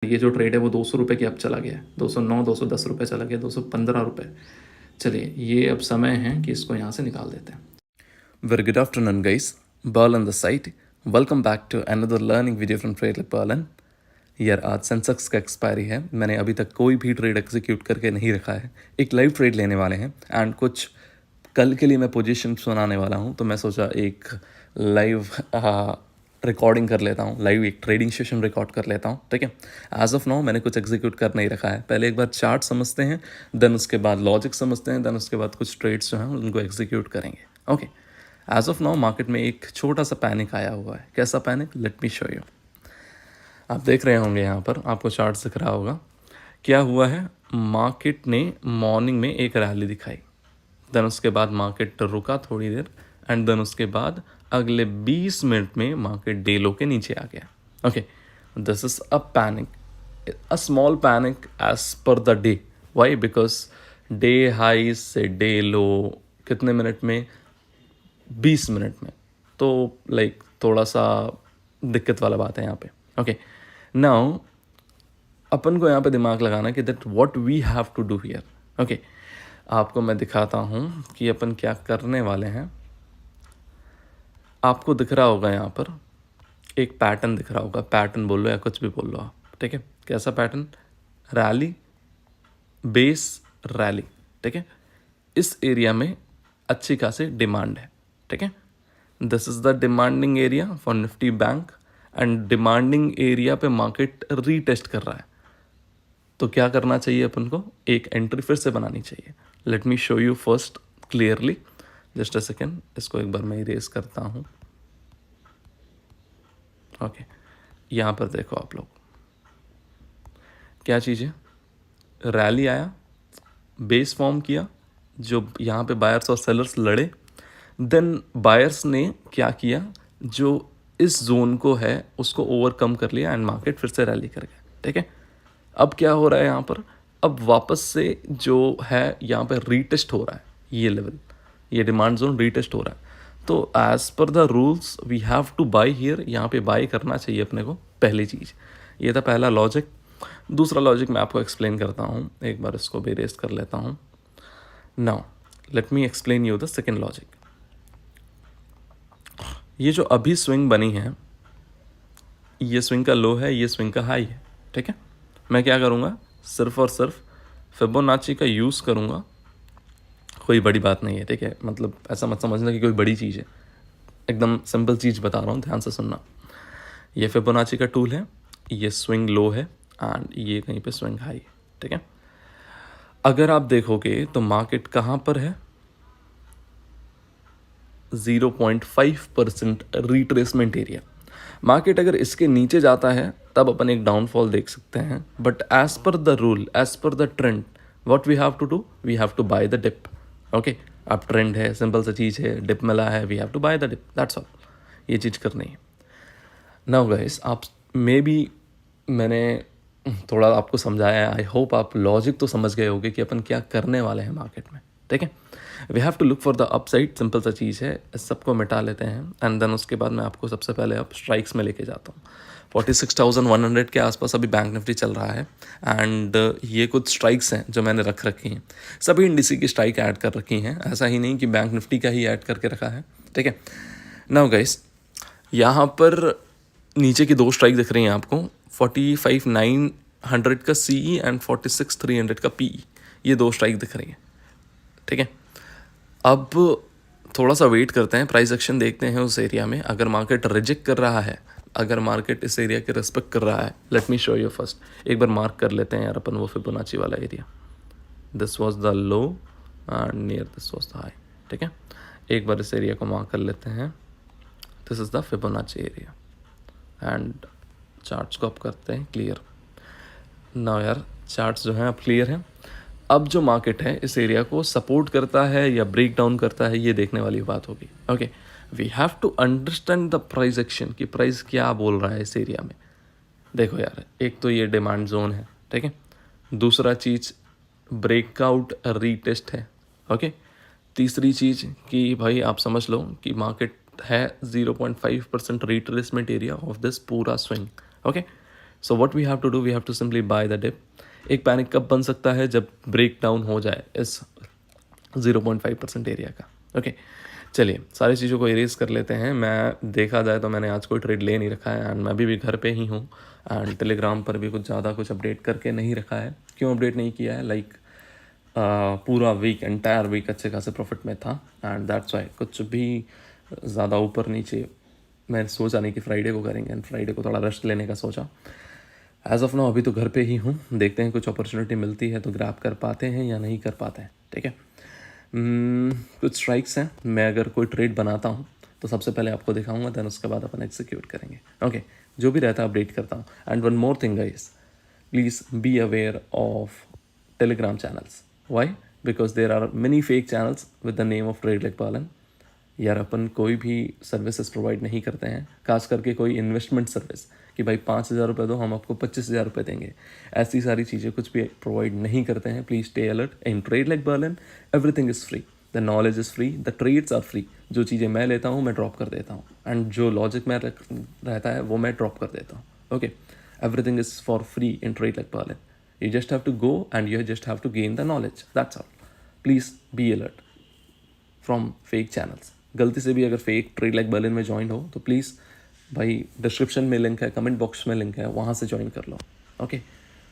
ये जो ट्रेड है वो 200 रुपये की अब चला गया है, 209 210 रुपये चला गया, 215 रुपये। चलिए ये अब समय है कि इसको यहाँ से निकाल देते हैं। Very good afternoon guys, Ball on the site. Welcome back to another learning video from Trade like Berlin. यार आज सेंसेक्स का एक्सपायरी है, मैंने अभी तक कोई भी ट्रेड एग्जीक्यूट करके नहीं रखा है। एक लाइव ट्रेड लेने वाले हैं एंड कुछ कल के लिए मैं पोजीशन सुनाने वाला हूँ, तो मैं सोचा एक लाइव रिकॉर्डिंग कर लेता हूँ, लाइव एक ट्रेडिंग सेशन रिकॉर्ड कर लेता हूँ। ठीक है, एज ऑफ नाउ मैंने कुछ एग्जीक्यूट कर नहीं रखा है। पहले एक बार चार्ट समझते हैं, देन उसके बाद लॉजिक समझते हैं, देन उसके बाद कुछ ट्रेड्स जो हैं उनको एग्जीक्यूट करेंगे। Okay, as of now market में एक छोटा सा पैनिक आया हुआ है। कैसा panic, let me show you. आप देख रहे होंगे यहाँ पर आपको चार्ट दिख रहा होगा। क्या हुआ है, मार्केट ने मॉर्निंग में एक रैली दिखाई, देन उसके बाद मार्केट रुका थोड़ी देर एंड देन उसके बाद अगले 20 मिनट में मार्केट डे लो के नीचे आ गया। Okay, this is a panic, a small panic as per the day. Why, because day high से डे लो कितने मिनट में, 20 मिनट में, तो लाइक थोड़ा सा दिक्कत वाला बात है यहाँ पे। ओके, नाउ अपन को यहाँ पे दिमाग लगाना कि that what we have to do here. Okay, आपको मैं दिखाता हूँ कि अपन क्या करने वाले हैं। आपको दिख रहा होगा यहाँ पर एक पैटर्न दिख रहा होगा, पैटर्न बोल लो या कुछ भी बोल लो आप। ठीक है, कैसा पैटर्न, रैली बेस रैली। ठीक है, इस एरिया में अच्छी खासी डिमांड है। ठीक है, this is the demanding area for Nifty bank and demanding area पे मार्केट रीटेस्ट कर रहा है। तो क्या करना चाहिए अपन को, एक एंट्री फिर से बनानी चाहिए। Late me show you first clearly, just a second, इसको एक बार मैं इरेज करता हूँ। ओके, यहाँ पर देखो आप लोग क्या चीज़ है, रैली आया, बेस फॉर्म किया, जो यहाँ पे बायर्स और सेलर्स लड़े, देन बायर्स ने क्या किया, जो इस जोन को है उसको ओवरकम कर लिया एंड मार्केट फिर से रैली कर गया। ठीक है, अब क्या हो रहा है यहाँ पर, अब वापस से जो है यहाँ पे रीटेस्ट हो रहा है, ये लेवल, ये डिमांड जोन रीटेस्ट हो रहा है। तो as per the rules we have to buy here, यहाँ पे बाई करना चाहिए अपने को, पहली चीज़। ये था पहला लॉजिक। दूसरा लॉजिक मैं आपको एक्सप्लेन करता हूँ, एक बार इसको भी रेस्ट कर लेता हूँ। Now let me explain you the second logic. ये जो अभी स्विंग बनी है, ये स्विंग का लो है, ये स्विंग का हाई है। ठीक है, मैं क्या करूँगा, सिर्फ और सिर्फ फिबोनाची का यूज़ करूँगा। कोई बड़ी बात नहीं है, ठीक है, मतलब ऐसा मत समझना कि कोई बड़ी चीज़ है, एकदम सिंपल चीज़ बता रहा हूँ, ध्यान से सुनना। ये फिबोनाची का टूल है, ये स्विंग लो है एंड ये कहीं पे स्विंग हाई है। ठीक है, अगर आप देखोगे तो मार्केट कहाँ पर है, 0.5% रिट्रेसमेंट एरिया। मार्केट अगर इसके नीचे जाता है तब अपन एक डाउनफॉल देख सकते हैं, but as per the rule, as per the trend, what we have to do, we have to buy the dip. Okay, अब ट्रेंड है, सिंपल सा चीज़ है, डिप मिला है, we have to buy the dip, that's all. ये चीज़ करनी है। नाउ गाइस, आप मे बी मैंने थोड़ा आपको समझाया है, आई होप आप लॉजिक तो समझ गए होंगे कि अपन क्या करने वाले हैं मार्केट में। ठीक है, we have to look for the upside, simple सा चीज़ है, इस सबको मिटा लेते हैं एंड देन उसके बाद मैं आपको सबसे पहले अब स्ट्राइक्स में लेके जाता हूँ। 46,100 के आसपास अभी बैंक निफ्टी चल रहा है एंड ये कुछ स्ट्राइक्स हैं जो मैंने रख रखी हैं, सभी इंडिसी की स्ट्राइक ऐड कर रखी हैं, ऐसा ही नहीं कि बैंक निफ्टी का ही ऐड करके रखा है। ठीक है, नाउ गाइस, यहाँ पर नीचे की दो स्ट्राइक दिख रही हैं आपको, 45,900 का CE एंड 46,300 का PE, ये दो स्ट्राइक दिख रही हैं। ठीक है, अब थोड़ा सा वेट करते हैं, प्राइस एक्शन देखते हैं उस एरिया में। अगर मार्केट रिजेक्ट कर रहा है, अगर मार्केट इस एरिया के रिस्पेक्ट कर रहा है, late me show you first, एक बार मार्क कर लेते हैं यार अपन वो फिबोनाची वाला area. This was the low and near this was the high. ठीक है, एक बार इस एरिया को मार्क कर लेते हैं, this is the Fibonacci area and charts को अप करते हैं क्लियर। ना यार, चार्ट्स जो हैं अब क्लियर हैं। अब जो मार्केट है इस एरिया को सपोर्ट करता है या ब्रेक डाउन करता है, ये देखने वाली बात होगी। Okay, we have to understand the price action, कि प्राइस क्या बोल रहा है इस एरिया में। देखो यार, एक तो ये डिमांड जोन है, ठीक है, दूसरा चीज़ ब्रेकआउट रीटेस्ट है। ओके, तीसरी चीज़ कि भाई आप समझ लो कि मार्केट है 0.5% रिट्रेसमेंट एरिया ऑफ दिस पूरा swing. Okay, so what we have to do, we have to simply buy the dip. एक पैनिक कब बन सकता है, जब ब्रेक डाउन हो जाए इस 0.5% एरिया का. ओके चलिए सारी चीज़ों को इरेज कर लेते हैं. मैं देखा जाए तो मैंने आज कोई ट्रेड ले नहीं रखा है एंड मैं भी घर पे ही हूँ एंड टेलीग्राम पर भी कुछ ज़्यादा कुछ अपडेट करके नहीं रखा है. क्यों अपडेट नहीं किया है, लाइक पूरा वीक एंटायर वीक अच्छे खासे प्रॉफिट में था एंड दैट्स वाई कुछ भी ज़्यादा ऊपर नीचे मैं सोचा नहीं कि फ्राइडे को करेंगे एंड फ्राइडे को थोड़ा रेस्ट लेने का सोचा. एज ऑफ नाउ अभी तो घर पे ही हूँ, देखते हैं कुछ अपॉर्चुनिटी मिलती है तो ग्रैब कर पाते हैं या नहीं कर पाते हैं. ठीक है. कुछ स्ट्राइक्स हैं. मैं अगर कोई ट्रेड बनाता हूँ तो सबसे पहले आपको दिखाऊंगा, देन उसके बाद अपन एग्जीक्यूट करेंगे. ओके जो भी रहता है अपडेट करता हूँ. And one more thing guys, please be aware of Telegram channels. Why? Because there are many fake channels with the name of trade like बालन. यार अपन कोई भी सर्विसेज प्रोवाइड नहीं करते हैं, खास करके कोई इन्वेस्टमेंट सर्विस कि भाई 5,000 रुपये दो हम आपको 25,000 रुपये देंगे. ऐसी सारी चीज़ें कुछ भी प्रोवाइड नहीं करते हैं. Please stay alert. In trade like Berlin everything is free, the knowledge is free, the trades are free. जो चीज़ें मैं लेता हूँ मैं ड्रॉप कर देता हूँ एंड जो लॉजिक में रहता है वो मैं ड्रॉप कर देता हूँ. Okay everything is for free in trade like Berlin. You just have to go and you just have to gain the knowledge, that's all. Please be alert from fake channels. गलती से भी अगर fake trade like Berlin में join हो तो please भाई description में link है, कमेंट बॉक्स में लिंक है, वहाँ से ज्वाइन कर लो. Okay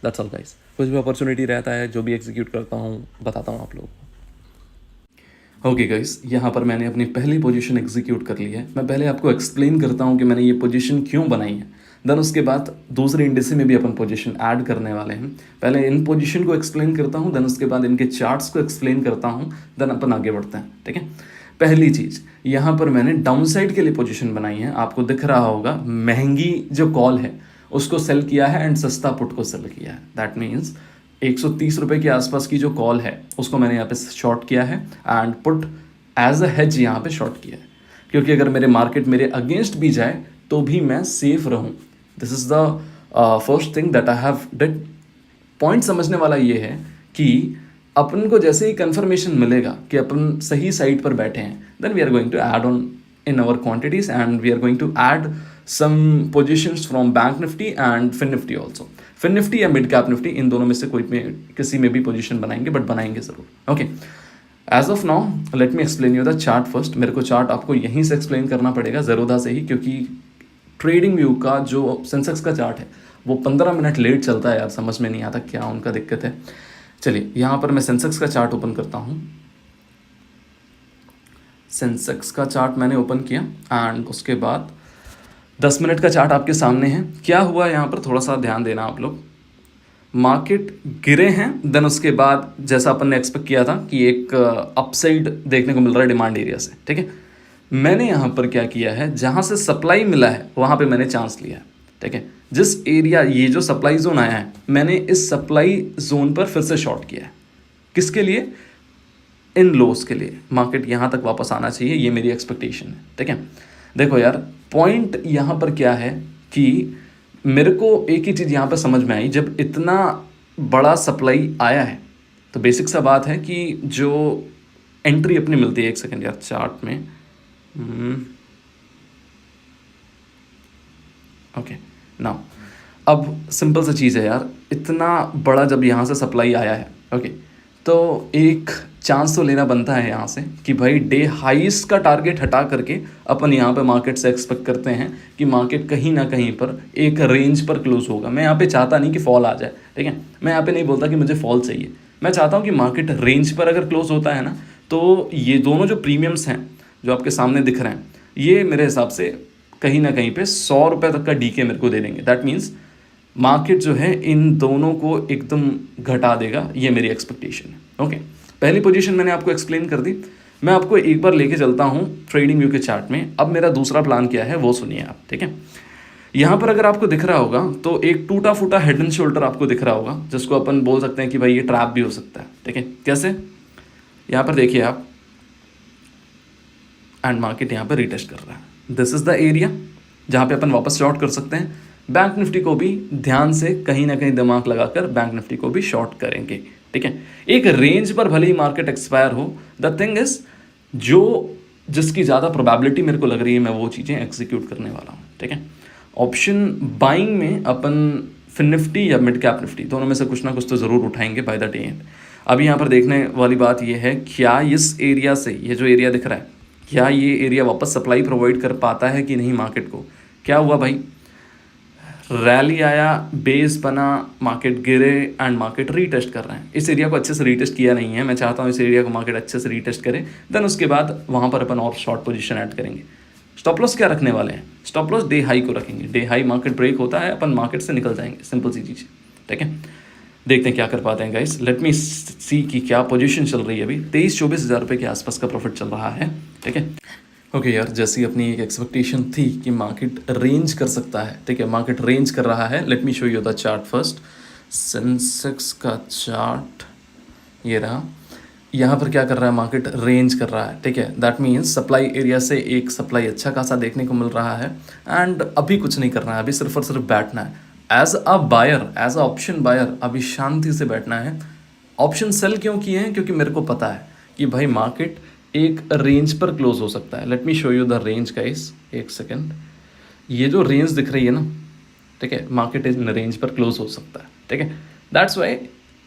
that's all guys. कुछ भी अपॉर्चुनिटी रहता है जो भी एग्जीक्यूट करता हूँ बताता हूँ आप लोगों को. ओके गाइस, यहाँ पर मैंने अपनी पहली पोजीशन एग्जीक्यूट कर ली है. मैं पहले आपको एक्सप्लेन करता हूँ कि मैंने ये पोजीशन क्यों बनाई है, देन उसके बाद दूसरे इंडेक्स में भी अपन पोजीशन ऐड करने वाले हैं. पहले इन पोजीशन को एक्सप्लेन करता हूँ, देन उसके बाद इनके चार्ट्स को एक्सप्लेन करता हूँ, देन अपन आगे बढ़ते हैं. ठीक है. पहली चीज़, यहाँ पर मैंने डाउन साइड के लिए पोजीशन बनाई है. आपको दिख रहा होगा महंगी जो कॉल है उसको सेल किया है एंड सस्ता पुट को सेल किया है. दैट मीन्स 130 रुपये के आसपास की जो कॉल है उसको मैंने यहाँ पे शॉर्ट किया है and put as a hedge यहाँ पे शॉर्ट किया है, क्योंकि अगर मेरे मार्केट मेरे अगेंस्ट भी जाए तो भी मैं सेफ रहूँ. This is the first thing that I have did. Point समझने वाला ये है कि अपन को जैसे ही कंफर्मेशन मिलेगा कि अपन सही साइड पर बैठे हैं, then we are going to add on in our quantities and we are going to add some positions from bank Nifty and fin Nifty also. Fin Nifty या मिड कैप निफ्टी, इन दोनों में से कोई में किसी में भी पोजीशन बनाएंगे, बट बनाएंगे ज़रूर. Okay as of now let me explain you the chart first. मेरे को चार्ट आपको यहीं से एक्सप्लेन करना पड़ेगा ज़रूरत से ही, क्योंकि ट्रेडिंग व्यू का जो सेंसेक्स का चार्ट है वो 15 मिनट लेट चलता है. यार समझ में नहीं आता क्या उनका दिक्कत है. चलिए यहाँ पर मैं सेंसेक्स का चार्ट ओपन करता हूँ. सेंसेक्स का चार्ट मैंने ओपन किया एंड उसके बाद 10 मिनट का चार्ट आपके सामने है. क्या हुआ यहाँ पर थोड़ा सा ध्यान देना आप लोग. मार्केट गिरे हैं, देन उसके बाद जैसा अपन ने एक्सपेक्ट किया था कि एक अपसाइड देखने को मिल रहा है डिमांड एरिया से. ठीक है. मैंने यहाँ पर क्या किया है, जहाँ से सप्लाई मिला है वहाँ पे मैंने चांस लिया है. ठीक है. जिस एरिया ये जो सप्लाई जोन आया है मैंने इस सप्लाई जोन पर फिर से शॉर्ट किया है. किसके लिए? इन लोस के लिए. मार्केट यहाँ तक वापस आना चाहिए, ये मेरी एक्सपेक्टेशन है. ठीक है. देखो यार पॉइंट यहाँ पर क्या है कि मेरे को एक ही चीज़ यहाँ पर समझ में आई, जब इतना बड़ा सप्लाई आया है तो बेसिक सा बात है कि जो एंट्री अपनी मिलती है, एक सेकेंड यार चार्ट में. ओके नाउ अब सिंपल सा चीज़ है यार, इतना बड़ा जब यहाँ से सप्लाई आया है ओके तो एक चांस तो लेना बनता है यहाँ से कि भाई डे हाइस का टारगेट हटा करके अपन यहाँ पे मार्केट से एक्सपेक्ट करते हैं कि मार्केट कहीं ना कहीं पर एक रेंज पर क्लोज होगा. मैं यहाँ पे चाहता नहीं कि फॉल आ जाए. ठीक है. मैं यहाँ पे नहीं बोलता कि मुझे फॉल चाहिए, मैं चाहता हूँ कि मार्केट रेंज पर अगर क्लोज होता है ना तो ये दोनों जो प्रीमियम्स हैं जो आपके सामने दिख रहे हैं ये मेरे हिसाब से कहीं ना कहीं पे 100 रुपये तक का डीके मेरे को दे देंगे. दैट मीन्स मार्केट जो है इन दोनों को एकदम घटा देगा, ये मेरी एक्सपेक्टेशन है. ओके पहली पोजीशन मैंने आपको एक्सप्लेन कर दी. मैं आपको एक बार लेके चलता हूँ ट्रेडिंग व्यू के चार्ट में. अब मेरा दूसरा प्लान क्या है वो सुनिए आप. ठीक है. यहाँ पर अगर आपको दिख रहा होगा तो एक टूटा फूटा हेड एंड शोल्डर आपको दिख रहा होगा, जिसको अपन बोल सकते हैं कि भाई ये ट्रैप भी हो सकता है. ठीक है. कैसे? यहाँ पर देखिए आप, एंड मार्केट यहाँ पर रिटेस्ट कर रहा है. दिस इज द एरिया जहाँ पे अपन वापस शॉर्ट कर सकते हैं. बैंक निफ्टी को भी ध्यान से कहीं ना कहीं दिमाग लगाकर बैंक निफ्टी को भी शॉर्ट करेंगे. ठीक है. एक रेंज पर भले ही मार्केट एक्सपायर हो, द थिंग इज जो जिसकी ज़्यादा प्रोबेबिलिटी मेरे को लग रही है मैं वो चीज़ें एग्जीक्यूट करने वाला हूँ. ठीक है. ऑप्शन बाइंग में अपन फिन निफ्टी या मिड कैप निफ्टी, दोनों में से कुछ ना कुछ तो ज़रूर उठाएंगे बाय द डे एंड। अभी यहाँ पर देखने वाली बात ये है, क्या इस एरिया से, ये जो एरिया दिख रहा है, क्या ये एरिया वापस सप्लाई प्रोवाइड कर पाता है कि नहीं मार्केट को। क्या हुआ भाई, रैली आया, बेस बना, मार्केट गिरे एंड मार्केट रीटेस्ट कर रहे हैं। इस एरिया को अच्छे से रीटेस्ट किया नहीं है, मैं चाहता हूँ इस एरिया को मार्केट अच्छे से रीटेस्ट करे, देन उसके बाद वहाँ पर अपन और शॉर्ट पोजीशन ऐड करेंगे। स्टॉप लॉस क्या रखने वाले हैं, स्टॉप लॉस डे हाई को रखेंगे। डे हाई मार्केट ब्रेक होता है, अपन मार्केट से निकल जाएंगे, सिंपल सी चीज़, ठीक है। देखते हैं क्या कर पाते हैं गाइस। लेट मी सी कि क्या पोजीशन चल रही है अभी। 23-24 हज़ार रुपये के आसपास का प्रॉफिट चल रहा है, ठीक है। ओके यार, जैसी अपनी एक एक्सपेक्टेशन थी कि मार्केट रेंज कर सकता है, ठीक है, मार्केट रेंज कर रहा है। Late me show you the chart first. Sensex का चार्ट ये रहा, यहाँ पर क्या कर रहा है, मार्केट रेंज कर रहा है, ठीक है। दैट मीन्स सप्लाई एरिया से एक सप्लाई अच्छा खासा देखने को मिल रहा है एंड अभी कुछ नहीं करना है, अभी सिर्फ और सिर्फ बैठना है as a buyer, as a option buyer. अभी शांति से बैठना है। ऑप्शन सेल क्यों किए हैं, क्योंकि मेरे को पता है कि भाई मार्केट एक रेंज पर क्लोज हो सकता है। Late me show you the range guys, एक सेकेंड। ये जो रेंज दिख रही है ना, ठीक है, मार्केट इन रेंज पर क्लोज हो सकता है, ठीक है। दैट्स वाई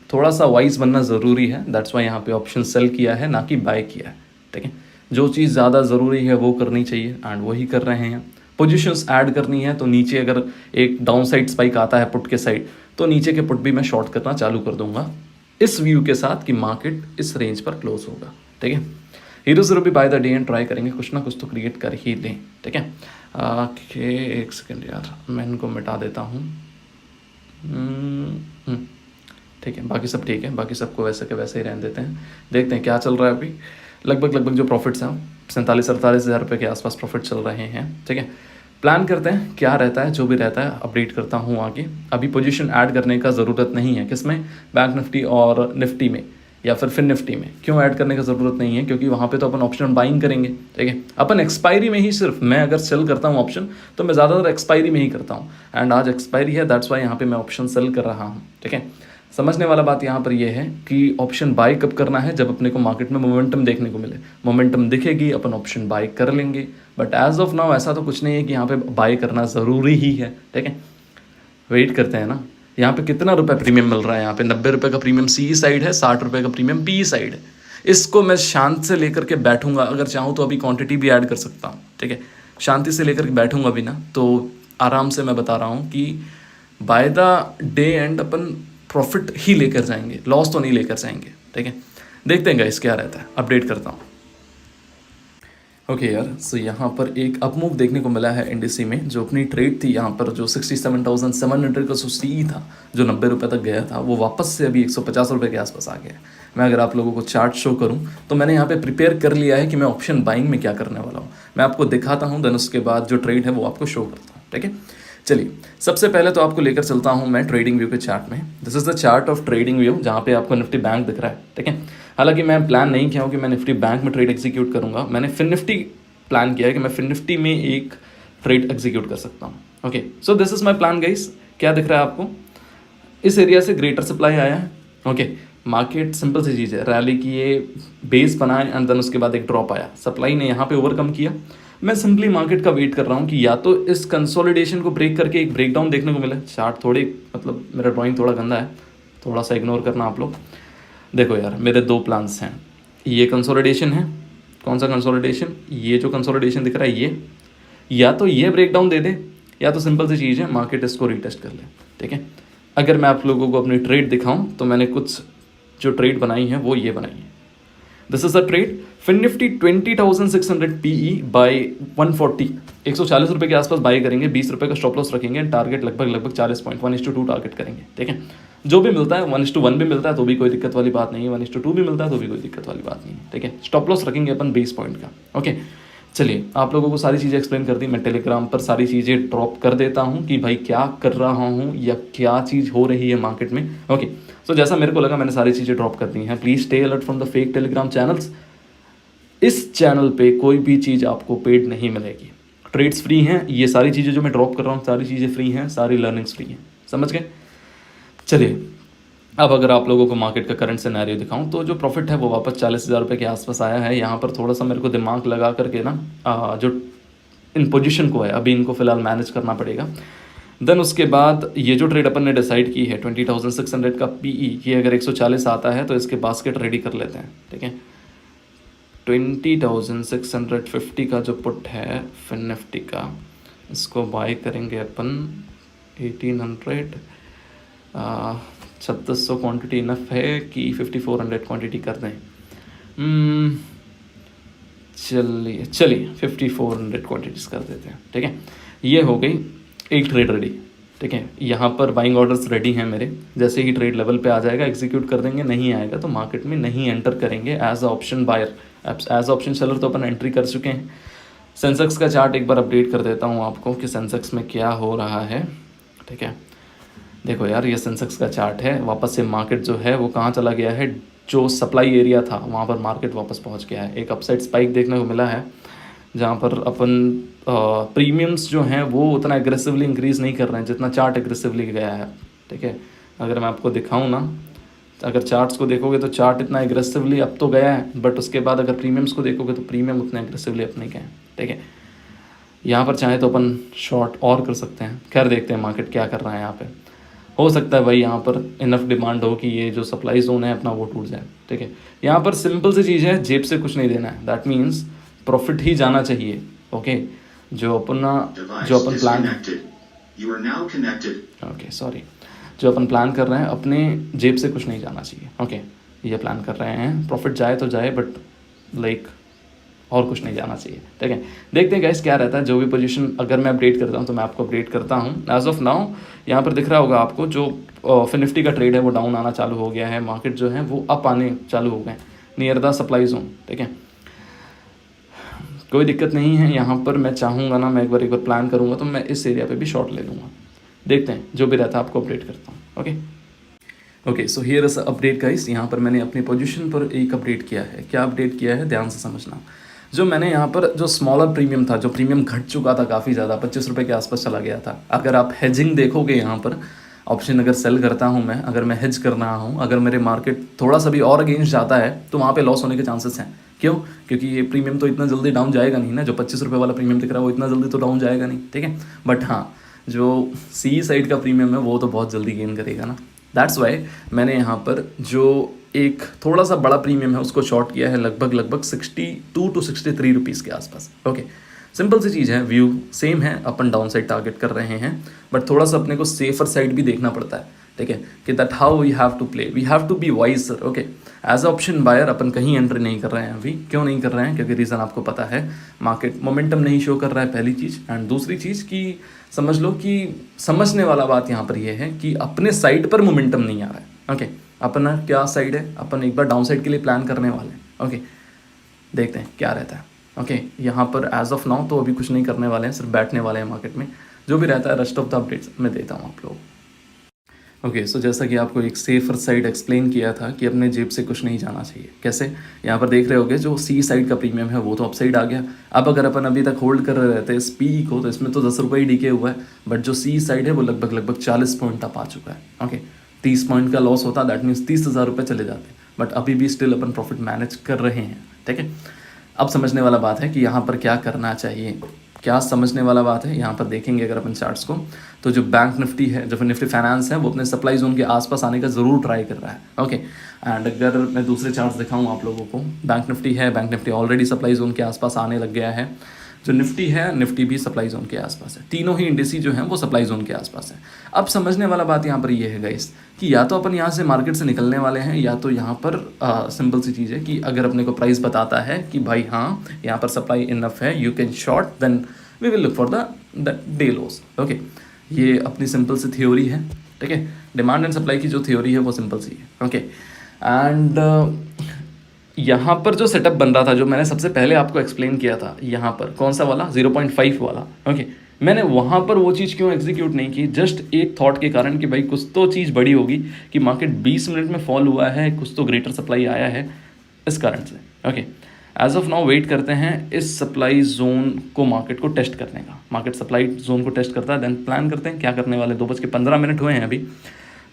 थोड़ा सा वाइज बनना ज़रूरी है। दैट्स वाई यहाँ पे ऑप्शन सेल किया है, ना कि बाय किया है, ठीक है। जो चीज़ ज़्यादा ज़रूरी है वो करनी चाहिए एंड वही कर रहे हैं। पोजीशंस ऐड करनी है तो नीचे अगर एक डाउन साइड स्पाइक आता है पुट के साइड, तो नीचे के पुट भी मैं शॉर्ट करना चालू कर दूंगा इस व्यू के साथ कि मार्केट इस रेंज पर क्लोज होगा, ठीक है। हीरो ज़रूर भी bye the day and try करेंगे, कुछ ना कुछ तो क्रिएट कर ही लें, ठीक है। एक सेकेंड यार, मैं इनको मिटा देता हूँ, ठीक है। बाकी सब ठीक है, बाकी सबको वैसे के वैसे ही रहने देते हैं। देखते हैं क्या चल रहा है अभी। लगभग जो प्रॉफिट्स हैं 47-48 हज़ार रुपये के आसपास प्रॉफिट चल रहे हैं, ठीक है। प्लान करते हैं क्या रहता है, जो भी रहता है अपडेट करता हूँ आगे। अभी पोजीशन ऐड करने का ज़रूरत नहीं है, किसमें, बैंक निफ्टी और निफ्टी में या फिर फिन निफ्टी में। क्यों ऐड करने की ज़रूरत नहीं है, क्योंकि वहाँ पे तो अपन ऑप्शन बाइंग करेंगे, ठीक है। अपन एक्सपायरी में ही, सिर्फ मैं अगर सेल करता हूँ ऑप्शन तो मैं ज़्यादातर एक्सपायरी में ही करता हूँ एंड आज एक्सपायरी है, दैट्स वाई यहाँ पे मैं ऑप्शन सेल कर रहा हूँ, ठीक है। समझने वाला बात यहाँ पर यह है कि ऑप्शन बाय कब करना है, जब अपने को मार्केट में मोमेंटम देखने को मिले। मोमेंटम दिखेगी अपन ऑप्शन बाय कर लेंगे, बट एज ऑफ नाउ ऐसा तो कुछ नहीं है कि यहाँ पे बाय करना ज़रूरी ही है, ठीक है। वेट करते हैं ना। यहाँ पे कितना रुपए प्रीमियम मिल रहा है, यहाँ पे 90 रुपये का प्रीमियम सी साइड है, 60 रुपये का प्रीमियम पी साइड है। इसको मैं शांत से लेकर के बैठूंगा, अगर चाहूँ तो अभी क्वांटिटी भी ऐड कर सकता हूँ, ठीक है। शांति से लेकर के बैठूंगा भी ना तो आराम से मैं बता रहा हूँ कि बाय द डे एंड अपन प्रॉफिट ही लेकर जाएंगे, लॉस तो नहीं लेकर जाएंगे, ठीक है। देखते हैं गाइस क्या रहता है, अपडेट करता हूँ। ओके यार, सो यहाँ पर एक अप मूव देखने को मिला है इंडिसी में। जो अपनी ट्रेड थी यहाँ पर, जो 67,700 का जो सी था, जो 90 रुपये तक गया था, वो वापस से अभी 150 रुपये के आसपास आ गया है। मैं अगर आप लोगों को चार्ट शो करूँ तो मैंने यहाँ पे प्रिपेयर कर लिया है कि मैं ऑप्शन बाइंग में क्या करने वाला हूँ। मैं आपको दिखाता हूँ, देन उसके बाद जो ट्रेड है वो आपको शो करता हूँ, ठीक है। चलिए, सबसे पहले तो आपको लेकर चलता हूँ मैं ट्रेडिंग व्यू के चार्ट में। This is the chart of trading view, जहाँ पे आपको निफ्टी बैंक दिख रहा है, ठीक है। हालांकि मैं प्लान नहीं किया हूँ कि मैं निफ्टी बैंक में ट्रेड एग्जीक्यूट करूँगा। मैंने फिन निफ्टी प्लान किया है कि मैं फिन निफ्टी में एक ट्रेड एग्जीक्यूट कर सकता हूँ। Okay, so this is my plan guys. क्या दिख रहा है आपको, इस एरिया से ग्रेटर सप्लाई आया है, ओके। मार्केट सिंपल सी चीज़ है, रैली की ये बेस बनाए एंड देन उसके बाद एक ड्रॉप आया, सप्लाई ने यहाँ पे ओवरकम किया। मैं सिंपली मार्केट का वेट कर रहा हूँ कि या तो इस कंसोलिडेशन को ब्रेक करके एक ब्रेकडाउन देखने को मिले। चार्ट थोड़ी, मतलब मेरा ड्राइंग थोड़ा गंदा है, थोड़ा सा इग्नोर करना आप लोग। देखो यार, मेरे दो प्लान्स हैं। ये कंसोलिडेशन है, कौन सा कंसोलिडेशन, ये जो कंसोलिडेशन दिख रहा है ये, या तो ये ब्रेकडाउन दे दे, या तो सिंपल सी चीज़ है मार्केट इसको रीटेस्ट कर ले, ठीक है। अगर मैं आप लोगों को अपनी ट्रेड दिखाऊं तो मैंने कुछ जो ट्रेड बनाई है वो ये बनाई है। This is the trade, fin Nifty 20,600 PE buy 140, 140 रुपये के आसपास बाय करेंगे, 20 रुपये का स्टॉप लॉस रखेंगे, टारगेट लगभग 40 पॉइंट, 1:2 टारगेट करेंगे, ठीक है। जो भी मिलता है 1:1 भी मिलता है तो भी कोई दिक्कत वाली बात नहीं है, 1:2 भी मिलता है तो भी कोई दिक्कत वाली बात नहीं है, ठीक है। स्टॉप लॉस रखेंगे अपन 20 पॉइंट का, ओके। चलिए, आप लोगों को सारी चीज़ें एक्सप्लेन कर दी। मैं टेलीग्राम पर सारी चीज़ें ड्रॉप कर देता हूँ कि भाई क्या कर रहा हूँ या क्या चीज़ हो रही है मार्केट में, ओके। सो जैसा मेरे को लगा मैंने सारी चीज़ें ड्रॉप कर दी हैं। Please stay alert from the fake Telegram channels. इस चैनल पे कोई भी चीज़ आपको पेड नहीं मिलेगी, ट्रेड्स फ्री हैं, ये सारी चीज़ें जो मैं ड्रॉप कर रहा हूँ सारी चीज़ें फ्री हैं, सारी लर्निंग्स फ्री हैं, समझ गए। चलिए, अब अगर आप लोगों को मार्केट का करंट सिनेरियो दिखाऊं तो जो प्रॉफिट है वो वापस 40,000 रुपये के आसपास आया है। यहाँ पर थोड़ा सा मेरे को दिमाग लगा करके ना जो इन पोजीशन को है अभी इनको फ़िलहाल मैनेज करना पड़ेगा। देन उसके बाद ये जो ट्रेड अपन ने डिसाइड की है 20,600 का पीई, ये अगर 140 आता है तो इसके बास्केट रेडी कर लेते हैं, ठीक है। 20,650 का जो पुट है फिन निफ्टी का, इसको बाय करेंगे अपन 1800, 3600 क्वांटिटी इनफ है कि 5400 क्वांटिटी कर दें। चलिए 5400 क्वांटिटीज़ कर देते हैं, ठीक है। ये हो गई एक ट्रेड रेडी, ठीक है। यहाँ पर बाइंग ऑर्डर्स रेडी हैं मेरे, जैसे ही ट्रेड लेवल पे आ जाएगा एग्जीक्यूट कर देंगे, नहीं आएगा तो मार्केट में नहीं एंटर करेंगे as option buyer. As option seller तो अपन एंट्री कर चुके हैं। सेंसेक्स का चार्ट एक बार अपडेट कर देता हूँ आपको कि सेंसेक्स में क्या हो रहा है, ठीक है। देखो यार, ये सेंसेक्स का चार्ट है, वापस से मार्केट जो है वो कहाँ चला गया है, जो सप्लाई एरिया था वहाँ पर मार्केट वापस पहुँच गया है। एक अपसाइड स्पाइक देखने को मिला है, जहाँ पर अपन प्रीमियम्स जो हैं वो उतना एग्रेसिवली इंक्रीज़ नहीं कर रहे हैं जितना चार्ट एग्रेसिवली गया है, ठीक है। अगर मैं आपको दिखाऊँ ना, अगर चार्ट्स को देखोगे तो चार्ट इतना एग्रेसिवली अब तो गया है, बट उसके बाद अगर प्रीमियम्स को देखोगे तो प्रीमियम उतना एग्रेसिवली अब नहीं गए, ठीक है। यहाँ पर चाहे तो अपन शॉर्ट और कर सकते हैं, खैर देखते हैं मार्केट क्या कर रहा है। यहाँ पे हो सकता है भाई यहाँ पर इनफ डिमांड हो कि ये जो सप्लाई जोन है अपना वो टूट जाए, ठीक है। यहाँ पर सिंपल सी चीज़ है, जेब से कुछ नहीं देना है, दैट मीन्स प्रॉफिट ही जाना चाहिए, ओके। जो अपन प्लान जो अपन प्लान कर रहे हैं अपने जेब से कुछ नहीं जाना चाहिए, ओके। ये प्लान कर रहे हैं प्रॉफिट जाए तो जाए, बट लाइक और कुछ नहीं जाना चाहिए, ठीक है। देखते हैं गाइस क्या रहता है। जो भी पोजीशन अगर मैं अपडेट करता हूँ तो मैं आपको अपडेट करता हूँ। एज ऑफ नाउ यहाँ पर दिख रहा होगा आपको जो फिन निफ्टी का ट्रेड है वो डाउन आना चालू हो गया है, मार्केट जो है वो अप आने चालू हो गए नियर द सप्लाई जोन, ठीक है। कोई दिक्कत नहीं है। यहाँ पर मैं चाहूँगा ना, मैं एक बार प्लान करूँगा तो मैं इस एरिया पे भी शॉर्ट ले लूँगा। देखते हैं, जो भी रहता है आपको अपडेट करता हूँ, okay. So here is update guys. यहाँ पर मैंने अपनी पोजीशन पर एक अपडेट किया है। क्या अपडेट किया है, ध्यान से समझना। जो मैंने यहाँ पर जो स्मॉलर प्रीमियम था, जो प्रीमियम घट चुका था काफ़ी ज़्यादा, 25 रुपये के आसपास चला गया था। अगर आप हेजिंग देखोगे यहाँ पर ऑप्शन अगर सेल करता हूँ मैं, अगर मैं हेज कर रहा हूँ, अगर मेरे मार्केट थोड़ा सा भी और अगेंस्ट जाता है तो वहाँ पे लॉस होने के चांसेस हैं। क्यों? क्योंकि ये प्रीमियम तो इतना जल्दी डाउन जाएगा नहीं ना, जो 25 रुपये वाला प्रीमियम दिख रहा है वो इतना जल्दी तो डाउन जाएगा नहीं, ठीक है। बट हाँ, जो सी साइड का प्रीमियम है वो तो बहुत जल्दी गेन करेगा ना। दैट्स वाई मैंने यहाँ पर जो एक थोड़ा सा बड़ा प्रीमियम है उसको शॉर्ट किया है, लगभग 62 to 63 रुपीज़ के आसपास, ओके। सिंपल सी चीज़ है, व्यू सेम है, अपन डाउन साइड टारगेट कर रहे हैं, बट थोड़ा सा अपने को सेफर साइड भी देखना पड़ता है, ठीक है, कि that how we have to play, we have to be wise sir, okay. As option buyer अपन कहीं एंट्री नहीं कर रहे हैं अभी। क्यों नहीं कर रहे हैं? क्योंकि रीज़न आपको पता है, मार्केट मोमेंटम नहीं शो कर रहा है, पहली चीज़। एंड दूसरी चीज़ कि समझ लो कि समझने वाला बात यहाँ पर यह है कि अपने साइड पर मोमेंटम नहीं आ रहा है, ओके। अपना क्या साइड है, अपन एक बार डाउन साइड के लिए प्लान करने वाले हैं, ओके। देखते हैं क्या रहता है, ओके। यहाँ पर एज ऑफ नाउ तो अभी कुछ नहीं करने वाले हैं, सिर्फ बैठने वाले हैं मार्केट में। जो भी रहता है रेस्ट ऑफ द अपडेट्स मैं देता हूँ आप लोग, ओके। सो जैसा कि आपको एक सेफर साइड एक्सप्लेन किया था कि अपने जेब से कुछ नहीं जाना चाहिए। कैसे? यहाँ पर देख रहे होगे जो सी साइड का प्रीमियम है वो तो अप साइड आ गया। अब अगर अपन अभी तक होल्ड कर रहे रहते इस पी को तो इसमें तो 10 रुपये ही डीके हुआ है, बट जो सी साइड है वो लगभग 40 पॉइंट तक आ चुका है, ओके। 30 पॉइंट का लॉस होता, दैट मीन्स 30,000 रुपये चले जाते, बट अभी भी स्टिल अपन प्रॉफिट मैनेज कर रहे हैं, ठीक है। अब समझने वाला बात है कि यहाँ पर क्या करना चाहिए। क्या समझने वाला बात है, यहाँ पर देखेंगे अगर अपन चार्ट्स को, तो जो बैंक निफ्टी है, जो निफ्टी फाइनेंस है, वो अपने सप्लाई जोन के आसपास आने का ज़रूर ट्राई कर रहा है, ओके। एंड अगर मैं दूसरे चार्ट्स दिखाऊँ आप लोगों को, बैंक निफ्टी है, bank Nifty already supply zone के आसपास आने लग गया है। जो निफ्टी है, निफ्टी भी सप्लाई जोन के आसपास है। तीनों ही इंडेसी जो हैं वो सप्लाई जोन के आसपास है। अब समझने वाला बात यहाँ पर ये है गाइस कि या तो अपन यहाँ से मार्केट से निकलने वाले हैं, या तो यहाँ पर सिंपल सी चीज़ है कि अगर अपने को प्राइस बताता है कि भाई हाँ यहाँ पर सप्लाई इनफ है, you can short, then we will look for the day loss, okay. ये अपनी सिंपल सी थ्योरी है, ठीक है। डिमांड एंड सप्लाई की जो थ्योरी है वो सिंपल सी है, ओके। एंड यहाँ पर जो सेटअप बन रहा था, जो मैंने सबसे पहले आपको एक्सप्लेन किया था, यहाँ पर कौन सा वाला 0.5 वाला, ओके। मैंने वहाँ पर वो चीज़ क्यों एग्जीक्यूट नहीं की, जस्ट एक थॉट के कारण कि भाई कुछ तो चीज़ बड़ी होगी कि मार्केट 20 मिनट में फॉल हुआ है, कुछ तो ग्रेटर सप्लाई आया है, इस कारण से, okay. As of now wait करते हैं इस सप्लाई जोन को, मार्केट को टेस्ट करने का। मार्केट सप्लाई जोन को टेस्ट करता है, देन प्लान करते हैं क्या करने वाले। 2:15 हुए हैं अभी,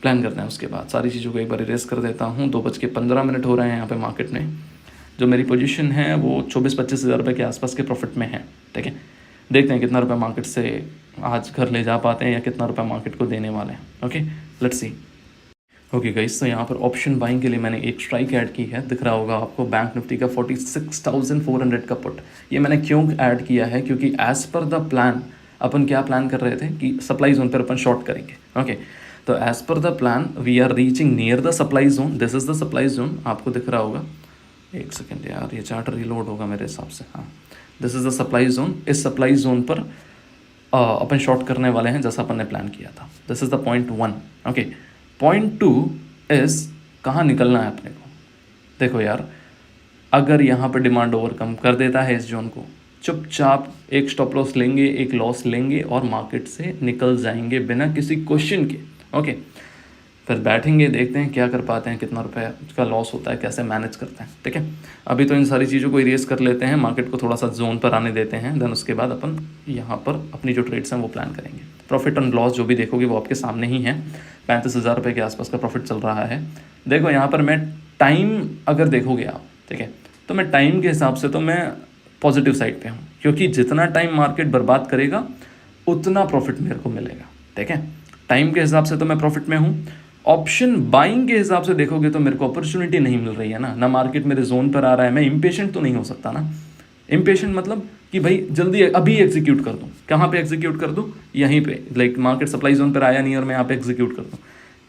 प्लान करते हैं उसके बाद। सारी चीज़ों को एक बार इरेज कर देता हूँ। 2:15 हो रहे हैं यहाँ पे मार्केट में। जो मेरी पोजीशन है वो 24-25 हज़ार रुपये के आसपास के प्रॉफिट में है, ठीक है। देखते हैं कितना रुपये मार्केट से आज घर ले जा पाते हैं या कितना रुपया मार्केट को देने वाले हैं। Okay, let's see. Okay guys, तो यहाँ पर ऑप्शन बाइंग के लिए मैंने एक स्ट्राइक ऐड की है, दिख रहा होगा आपको, बैंक निफ्टी का 46,400 का पुट। ये मैंने क्यों ऐड किया है, क्योंकि एज पर द प्लान अपन क्या प्लान कर रहे थे कि सप्लाई जोन पर अपन शॉर्ट करेंगे। ओके, तो as per the plan we are reaching near the supply zone, this is the supply zone, आपको दिख रहा होगा। एक सेकेंड यार, ये चार्ट रीलोड होगा मेरे हिसाब से। हाँ, this is the supply zone. इस सप्लाई जोन पर अपन शॉर्ट करने वाले हैं जैसा अपन ने प्लान किया था। This is the point 1। Okay, point 2 is कहाँ निकलना है अपने को। देखो यार, अगर यहाँ पर डिमांड ओवरकम कर देता है इस जोन को, चुपचाप एक स्टॉप लॉस लेंगे, एक लॉस लेंगे और मार्केट से निकल जाएंगे बिना किसी क्वेश्चन के। ओके, फिर बैठेंगे, देखते हैं क्या कर पाते हैं, कितना रुपए का लॉस होता है, कैसे मैनेज करते हैं। ठीक है, अभी तो इन सारी चीज़ों को इरेज कर लेते हैं, मार्केट को थोड़ा सा जोन पर आने देते हैं, देन उसके बाद अपन यहाँ पर अपनी जो ट्रेड्स हैं वो प्लान करेंगे। प्रॉफिट एंड लॉस जो भी देखोगे वो आपके सामने ही है। 35,000 रुपये के आसपास का प्रॉफिट चल रहा है। देखो यहाँ पर मैं टाइम अगर देखोगे आप, ठीक है, तो मैं टाइम के हिसाब से तो मैं पॉजिटिव साइड पे हूँ, क्योंकि जितना टाइम मार्केट बर्बाद करेगा उतना प्रॉफिट मेरे को मिलेगा। ठीक है, टाइम के हिसाब से तो मैं प्रॉफिट में हूँ। ऑप्शन बाइंग के हिसाब से देखोगे तो मेरे को अपॉर्चुनिटी नहीं मिल रही है ना मार्केट मेरे जोन पर आ रहा है। मैं इम्पेशेंट तो नहीं हो सकता ना। इम्पेशेंट मतलब कि भाई जल्दी अभी एग्जीक्यूट कर दूँ। कहाँ पे एग्जीक्यूट कर दूँ? यहीं पे, लाइक मार्केट सप्लाई जोन पर आया नहीं और मैं यहाँ पे एग्जीक्यूट कर दूँ,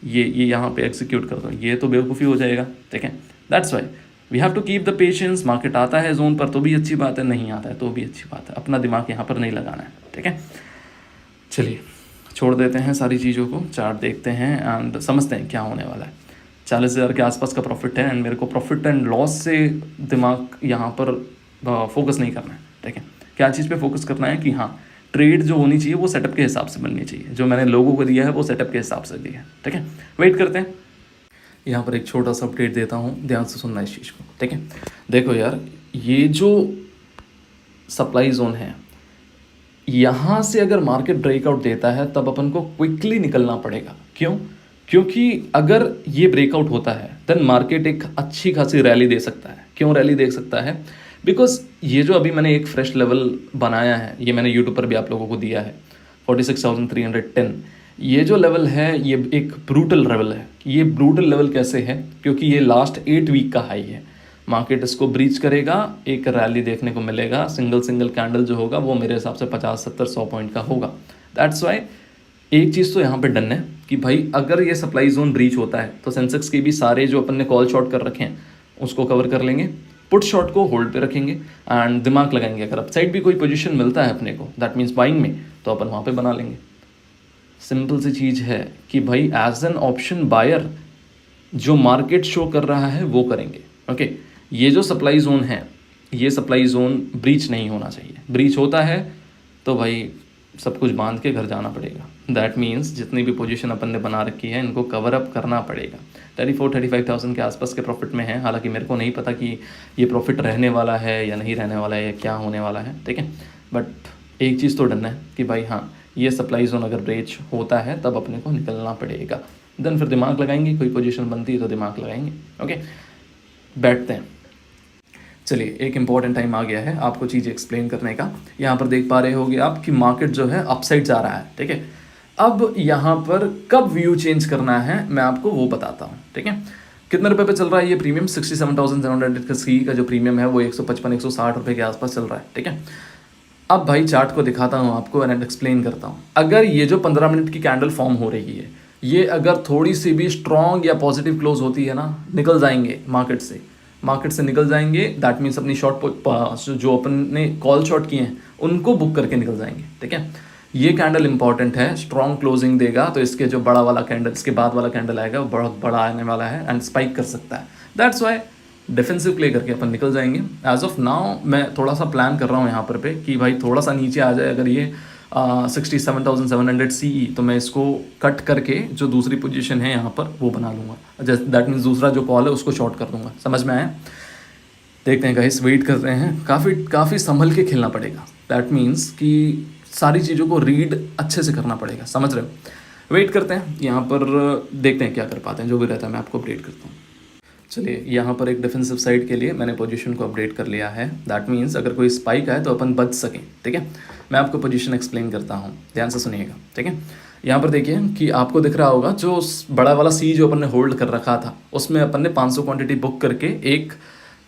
ये यहाँ पे एग्जीक्यूट कर दूँ, ये तो बेवकूफ़ी हो जाएगा। ठीक है, that's why we have to keep the patience. Market आता है जोन पर तो भी अच्छी बात है, नहीं आता है तो भी अच्छी बात है, अपना दिमाग यहाँ पर नहीं लगाना है। ठीक है, चलिए छोड़ देते हैं सारी चीज़ों को, चार्ट देखते हैं एंड समझते हैं क्या होने वाला है। 40,000 के आसपास का प्रॉफिट है एंड मेरे को प्रॉफिट एंड लॉस से दिमाग यहाँ पर फोकस नहीं करना है। ठीक है, क्या चीज़ पे फोकस करना है कि हाँ, ट्रेड जो होनी चाहिए वो सेटअप के हिसाब से बननी चाहिए। जो मैंने लोगों को दिया है वो सेटअप के हिसाब से दिया है। ठीक है, वेट करते हैं। यहाँ पर एक छोटा सा अपडेट देता हूँ, ध्यान से सुनना इस चीज़ को। ठीक है, देखो यार, ये जो सप्लाई जोन है, यहाँ से अगर मार्केट ब्रेकआउट देता है तब अपन को क्विकली निकलना पड़ेगा। क्यों? क्योंकि अगर ये ब्रेकआउट होता है देन मार्केट एक अच्छी खासी रैली दे सकता है। क्यों रैली दे सकता है? बिकॉज ये जो अभी मैंने एक फ्रेश लेवल बनाया है, ये मैंने यूट्यूब पर भी आप लोगों को दिया है, 46,310। ये जो लेवल है ये एक ब्रूटल लेवल है। ये ब्रूटल लेवल कैसे है? क्योंकि ये लास्ट 8 वीक का हाई है। मार्केट इसको ब्रीच करेगा, एक रैली देखने को मिलेगा, सिंगल कैंडल जो होगा वो मेरे हिसाब से 50, 70, 100 पॉइंट का होगा। दैट्स वाई एक चीज़ तो यहाँ पे डन है कि भाई अगर ये सप्लाई जोन ब्रीच होता है तो सेंसेक्स के भी सारे जो अपन ने कॉल शॉर्ट कर रखे हैं उसको कवर कर लेंगे, पुट शॉर्ट को होल्ड पे रखेंगे एंड दिमाग लगाएंगे। अगर अपसाइड भी कोई पोजीशन मिलता है अपने को, दैट मीन्स बाइंग में, तो अपन वहाँ पे बना लेंगे। सिंपल सी चीज़ है कि भाई एज एन ऑप्शन बायर जो मार्केट शो कर रहा है वो करेंगे। ओके, ये जो सप्लाई जोन है, ये सप्लाई जोन ब्रीच नहीं होना चाहिए। ब्रीच होता है तो भाई सब कुछ बांध के घर जाना पड़ेगा। दैट मीन्स जितनी भी पोजीशन अपन ने बना रखी है इनको कवर अप करना पड़ेगा। 34-35,000 के आसपास के प्रॉफिट में है। हालांकि मेरे को नहीं पता कि ये प्रॉफिट रहने वाला है या नहीं रहने वाला है या क्या होने वाला है। ठीक है, बट एक चीज़ तो डन है कि भाई हाँ, ये सप्लाई जोन अगर ब्रीच होता है तब अपने को निकलना पड़ेगा। देन फिर दिमाग लगाएंगे, कोई पोजीशन बनती है तो दिमाग लगाएंगे। ओके, बैठते हैं। चलिए, एक इम्पॉर्टेंट टाइम आ गया है आपको चीज़ एक्सप्लेन करने का। यहाँ पर देख पा रहे होगे आप कि मार्केट जो है अपसाइड जा रहा है। ठीक है, अब यहाँ पर कब व्यू चेंज करना है मैं आपको वो बताता हूँ। ठीक है, कितने रुपए पे चल रहा है ये प्रीमियम? 67,700 का सी का जो प्रीमियम है वो 155-160 रुपये के आसपास चल रहा है। ठीक है, अब भाई चार्ट को दिखाता हूँ आपको एंड एक्सप्लेन करता हूँ। अगर ये जो 15 मिनट की कैंडल फॉर्म हो रही है, ये अगर थोड़ी सी भी स्ट्रॉन्ग या पॉजिटिव क्लोज होती है ना, निकल जाएंगे मार्केट से निकल जाएंगे। दैट मीन्स अपनी शॉर्ट जो अपन ने कॉल शॉर्ट किए हैं उनको बुक करके निकल जाएंगे। ठीक है, ये कैंडल इंपॉर्टेंट है, स्ट्रॉन्ग क्लोजिंग देगा तो इसके जो बड़ा वाला कैंडल, इसके बाद वाला कैंडल आएगा वो बहुत बड़ा आने वाला है एंड स्पाइक कर सकता है। दैट्स वाई डिफेंसिव प्ले करके अपन निकल जाएंगे। एज ऑफ नाउ मैं थोड़ा सा प्लान कर रहा हूँ यहाँ पर पे कि भाई थोड़ा सा नीचे आ जाए अगर ये 67,700 CE, तो मैं इसको कट करके जो दूसरी पोजीशन है यहाँ पर वो बना लूँगा। जैसे दैट मीन्स दूसरा जो कॉल है उसको शॉर्ट कर दूंगा। समझ में आया? देखते हैं गाइस, वेट कर रहे हैं। काफ़ी संभल के खेलना पड़ेगा। दैट मीन्स कि सारी चीज़ों को रीड अच्छे से करना पड़ेगा। समझ रहे हो? वेट करते हैं, यहाँ पर देखते हैं क्या कर पाते हैं। जो भी रहता है मैं आपको अपडेट करता हूँ। चलिए यहाँ पर एक डिफेंसिव साइड के लिए मैंने पोजीशन को अपडेट कर लिया है। दैट मीन्स अगर कोई स्पाइक आए तो अपन बच सकें, ठीक है। मैं आपको पोजीशन एक्सप्लेन करता हूँ, ध्यान से सुनिएगा, ठीक है। यहाँ पर देखिए कि आपको दिख रहा होगा जो बड़ा वाला सी जो अपन ने होल्ड कर रखा था उसमें अपन ने 500 क्वांटिटी बुक करके एक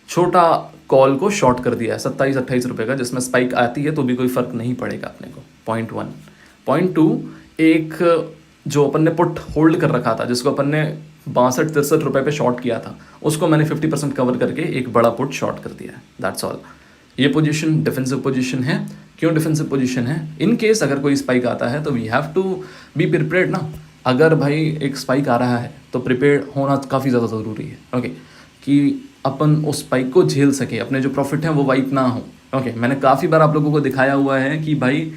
छोटा कॉल को शॉर्ट कर दिया है 27-28 रुपये का, जिसमें स्पाइक आती है तो भी कोई फ़र्क नहीं पड़ेगा अपने को। पॉइंट 1। पॉइंट 2, एक जो अपन ने पुट होल्ड कर रखा था जिसको अपन ने 62-63 रुपये पे शॉर्ट किया था, उसको मैंने 50% कवर करके एक बड़ा पुट शॉर्ट कर दिया है। That's all. ये पोजीशन डिफेंसिव पोजीशन है। क्यों डिफेंसिव पोजीशन है? इन केस अगर कोई स्पाइक आता है तो we have to be prepared ना। अगर भाई एक स्पाइक आ रहा है तो प्रिपेयर्ड होना काफ़ी ज़्यादा ज़रूरी है, ओके, कि अपन उस स्पाइक को झेल सके, अपने जो प्रॉफिट है वो वाइप ना हो, ओके। मैंने काफ़ी बार आप लोगों को दिखाया हुआ है कि भाई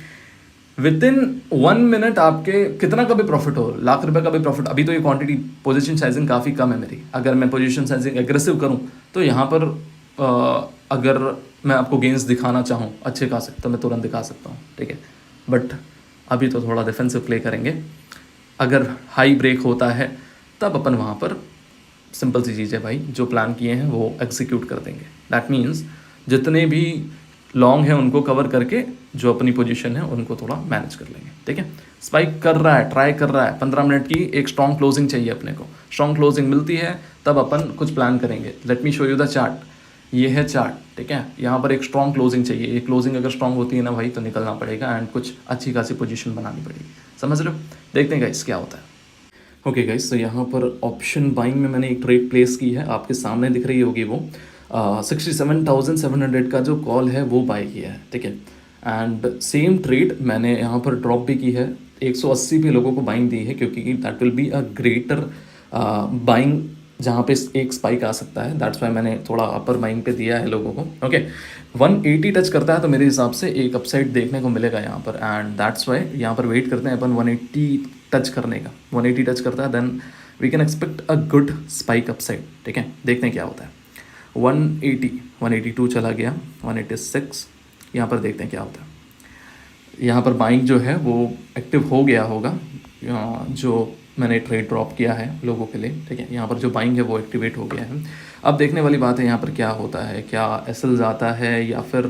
विद इन 1 मिनट आपके कितना का भी प्रॉफिट हो, लाख रुपए का भी प्रॉफिट। अभी तो ये क्वांटिटी पोजीशन साइजिंग काफ़ी कम है मेरी, अगर मैं पोजीशन साइजिंग एग्रेसिव करूँ तो यहाँ पर अगर मैं आपको गेंस दिखाना चाहूँ अच्छे खासे तो मैं तुरंत दिखा सकता हूँ, ठीक है। बट अभी तो थोड़ा डिफेंसिव प्ले करेंगे। अगर हाई ब्रेक होता है तब अपन वहाँ पर सिंपल सी चीज़ है भाई, जो प्लान किए हैं वो एग्जीक्यूट कर देंगे। दैट मीन्स जितने भी लॉन्ग है उनको कवर करके जो अपनी पोजीशन है उनको थोड़ा मैनेज कर लेंगे, ठीक है। स्पाइक कर रहा है, ट्राई कर रहा है, 15 मिनट की एक स्ट्रॉन्ग क्लोजिंग चाहिए अपने को। स्ट्रॉन्ग क्लोजिंग मिलती है तब अपन कुछ प्लान करेंगे। Late me show you the chart. ये है चार्ट, ठीक है। यहाँ पर एक स्ट्रॉन्ग क्लोजिंग चाहिए। ये क्लोजिंग अगर स्ट्रॉन्ग होती है ना भाई तो निकलना पड़ेगा एंड कुछ अच्छी खासी पोजीशन बनानी पड़ेगी, समझ रहे हो। देखते हैं गाइस क्या होता है। ओके गाइस, तो यहाँ पर ऑप्शन बाइंग में मैंने एक ट्रेड प्लेस की है, आपके सामने दिख रही होगी वो 67,700 का जो कॉल है वो बाय किया है, ठीक है। एंड सेम ट्रेड मैंने यहाँ पर ड्रॉप भी की है, 180 पे लोगों को बाइंग दी है, क्योंकि that will be a greater buying जहाँ पे एक स्पाइक आ सकता है। दैट्स वाई मैंने थोड़ा अपर बाइंग पे दिया है लोगों को, ओके। 180 टच करता है तो मेरे हिसाब से एक अपसाइड देखने को मिलेगा यहाँ पर, एंड दैट्स वाई यहाँ पर वेट करते हैं अपन 180 टच करने का। 180 टच करता है then we can expect a good spike upside, ठीक है। देखते हैं क्या होता है। 180, 182 चला गया, 186, यहाँ पर देखते हैं क्या होता है। यहाँ पर बाइंग जो है वो एक्टिव हो गया होगा, जो मैंने ट्रेड ड्रॉप किया है लोगों के लिए, ठीक है। यहाँ पर जो बाइंग है वो एक्टिवेट हो गया है। अब देखने वाली बात है यहाँ पर क्या होता है, क्या एसएल्स आता है या फिर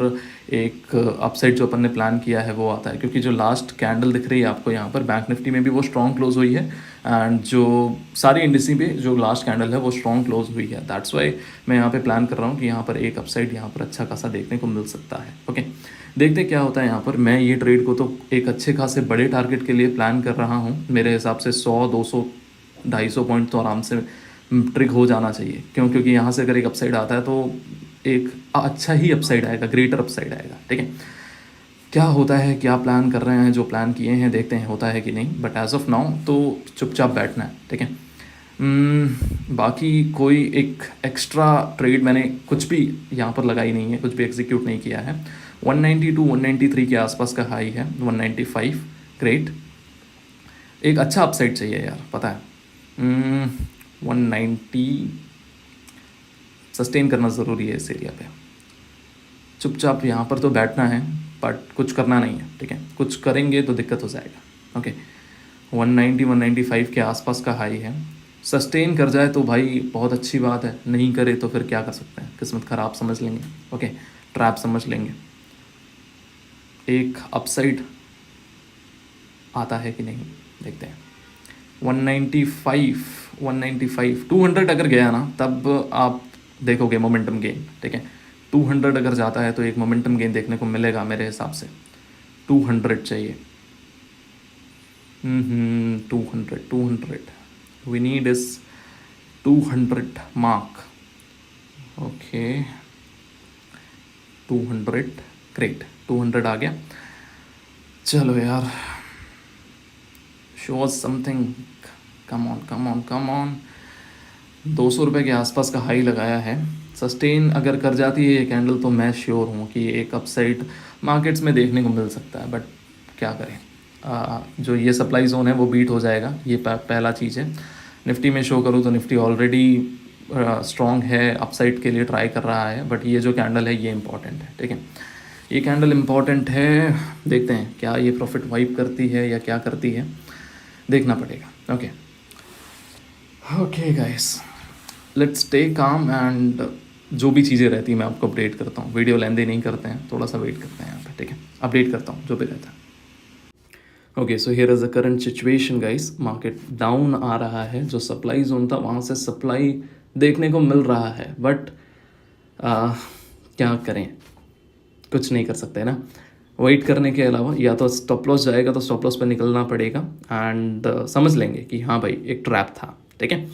एक अपसाइड जो अपन ने प्लान किया है वो आता है, क्योंकि जो लास्ट कैंडल दिख रही है आपको यहाँ पर बैंक निफ्टी में भी वो स्ट्रॉन्ग क्लोज हुई है एंड जो सारी इंडिसी पे जो लास्ट कैंडल है वो स्ट्रॉन्ग क्लोज हुई है। दैट्स वाई मैं यहाँ पे प्लान कर रहा हूँ कि यहाँ पर एक अपसाइड यहाँ पर अच्छा खासा देखने को मिल सकता है, ओके। देखते क्या होता है यहाँ पर। मैं ये ट्रेड को तो एक अच्छे खासे बड़े टारगेट के लिए प्लान कर रहा हूँ। मेरे हिसाब से 100, 200, 250 पॉइंट तो आराम से ट्रिक हो जाना चाहिए। क्यों? क्योंकि यहाँ से अगर एक अपसाइड आता है तो एक अच्छा ही अपसाइड आएगा, ग्रेटर अपसाइड आएगा, ठीक है। क्या होता है, क्या प्लान कर रहे हैं, जो प्लान किए हैं देखते हैं होता है कि नहीं। बट एज ऑफ नाउ तो चुपचाप बैठना है, ठीक है। बाकी कोई एक एक्स्ट्रा ट्रेड मैंने कुछ भी यहाँ पर लगाई नहीं है, कुछ भी एग्जीक्यूट नहीं किया है। 192, 193 के आसपास का हाई है, 195, ग्रेट। एक अच्छा अपसाइड चाहिए यार, पता है। 190 सस्टेन करना ज़रूरी है इस एरिया पे। चुपचाप यहाँ पर तो बैठना है बट कुछ करना नहीं है, ठीक है। कुछ करेंगे तो दिक्कत हो जाएगा, ओके। 190, 195 के आसपास का हाई है। सस्टेन कर जाए तो भाई बहुत अच्छी बात है, नहीं करे तो फिर क्या कर सकते हैं, किस्मत ख़राब समझ लेंगे, ओके, ट्रैप समझ लेंगे। एक अपसाइड आता है कि नहीं देखते हैं। 195, 195, 200 अगर गया ना तब आप देखोगे मोमेंटम गेन, ठीक है। 200 अगर जाता है तो एक मोमेंटम गेन देखने को मिलेगा मेरे हिसाब से। 200 चाहिए। 200 we need is 200 mark, okay. 200, great, 200 आ गया। चलो यार, show something, come on come on come on. 200 रुपये के आसपास का हाई लगाया है। सस्टेन अगर कर जाती है ये कैंडल तो मैं श्योर हूँ कि एक अपसाइड मार्केट्स में देखने को मिल सकता है। बट क्या करें, जो ये सप्लाई जोन है वो बीट हो जाएगा, ये पहला चीज़ है। निफ्टी में शो करूँ तो निफ्टी ऑलरेडी स्ट्रॉन्ग है, अपसाइड के लिए ट्राई कर रहा है। बट ये जो कैंडल है ये इंपॉर्टेंट है, ठीक है। ये कैंडल इंपॉर्टेंट है, देखते हैं क्या ये प्रॉफिट वाइप करती है या क्या करती है, देखना पड़ेगा, okay. Okay guys, let's stay calm and जो भी चीज़ें रहती हैं मैं आपको अपडेट करता हूँ. वीडियो लेंदी नहीं करते हैं, थोड़ा सा वेट करते हैं यहाँ पे, ठीक है. अपडेट करता हूँ जो भी रहता है. Okay, so here is the current situation guys. Market down आ रहा है. जो सप्लाई जोन था वहाँ से सप्लाई देखने को मिल रहा है, बट क्या करें, कुछ नहीं कर सकते ना. वेट करने के अलावा या तो स्टॉप लॉस जाएगा तो स्टॉप लॉस पर निकलना पड़ेगा एंड समझ लेंगे कि हाँ भाई एक ट्रैप था, ठीक है.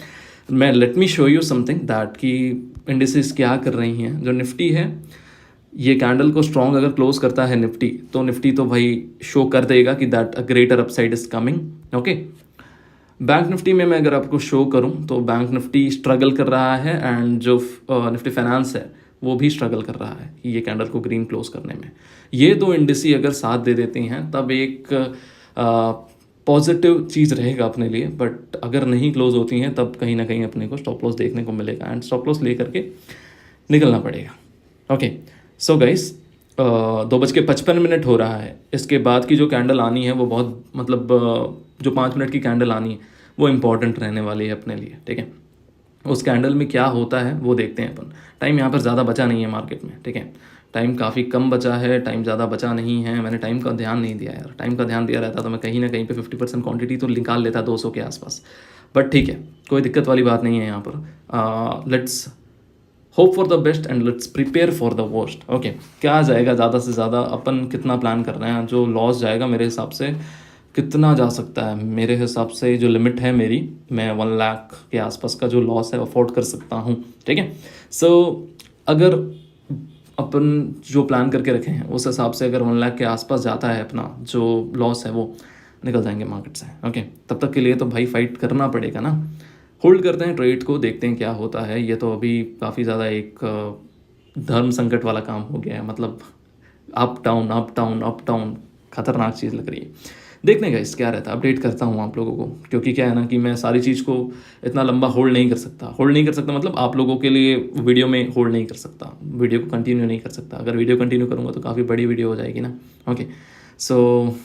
मैं late me show you something that कि इंडिसेस क्या कर रही हैं. जो निफ्टी है, ये कैंडल को स्ट्रॉन्ग अगर क्लोज करता है निफ्टी, तो निफ्टी तो भाई शो कर देगा कि that a greater upside is coming. Okay, bank Nifty में मैं अगर आपको शो करूं तो बैंक निफ्टी स्ट्रगल कर रहा है एंड जो निफ्टी फाइनेंस है वो भी स्ट्रगल कर रहा है ये कैंडल को ग्रीन क्लोज करने में. ये दो इंडिसी अगर साथ दे देती हैं तब एक पॉजिटिव चीज़ रहेगा अपने लिए, बट अगर नहीं क्लोज होती हैं तब कहीं ना कहीं अपने को स्टॉप लॉस देखने को मिलेगा एंड स्टॉप लॉस लेकर के निकलना पड़ेगा. ओके, सो गाइस 2:55 हो रहा है. इसके बाद की जो कैंडल आनी है वो बहुत मतलब जो 5 मिनट की कैंडल आनी है वो इम्पॉर्टेंट रहने वाली है अपने लिए, ठीक है. उस कैंडल में क्या होता है वो देखते हैं अपन. टाइम यहाँ पर ज़्यादा बचा नहीं है मार्केट में, ठीक है. टाइम काफ़ी कम बचा है, टाइम ज़्यादा बचा नहीं है. मैंने टाइम का ध्यान नहीं दिया यार. टाइम का ध्यान दिया रहता तो मैं कहीं ना कहीं पे 50% क्वांटिटी तो निकाल लेता 200 के आसपास. बट ठीक है, कोई दिक्कत वाली बात नहीं है यहाँ पर. Let's hope for the best and let's prepare for the worst. Okay, क्या आ जाएगा ज़्यादा से ज़्यादा, अपन कितना प्लान कर रहे हैं. जो लॉस जाएगा मेरे हिसाब से कितना जा सकता है, मेरे हिसाब से जो लिमिट है मेरी, मैं 1 लाख के आसपास का जो लॉस है अफोर्ड कर सकता हूँ, ठीक है. सो अगर अपन जो प्लान करके रखे हैं उस हिसाब से अगर 1 लाख के आसपास जाता है अपना जो लॉस है वो निकल जाएंगे मार्केट से. ओके, तब तक के लिए तो भाई फाइट करना पड़ेगा ना. होल्ड करते हैं ट्रेड को, देखते हैं क्या होता है. ये तो अभी काफ़ी ज़्यादा एक धर्म संकट वाला काम हो गया है. मतलब up down up down up down, खतरनाक चीज़ लग रही है. देखने का इस क्या रहता है, अपडेट करता हूँ आप लोगों को. क्योंकि क्या है ना कि मैं सारी चीज़ को इतना लंबा होल्ड नहीं कर सकता मतलब आप लोगों के लिए वीडियो में होल्ड नहीं कर सकता, वीडियो को कंटिन्यू नहीं कर सकता. अगर वीडियो कंटिन्यू करूँगा तो काफ़ी बड़ी वीडियो हो जाएगी ना. ओके, सो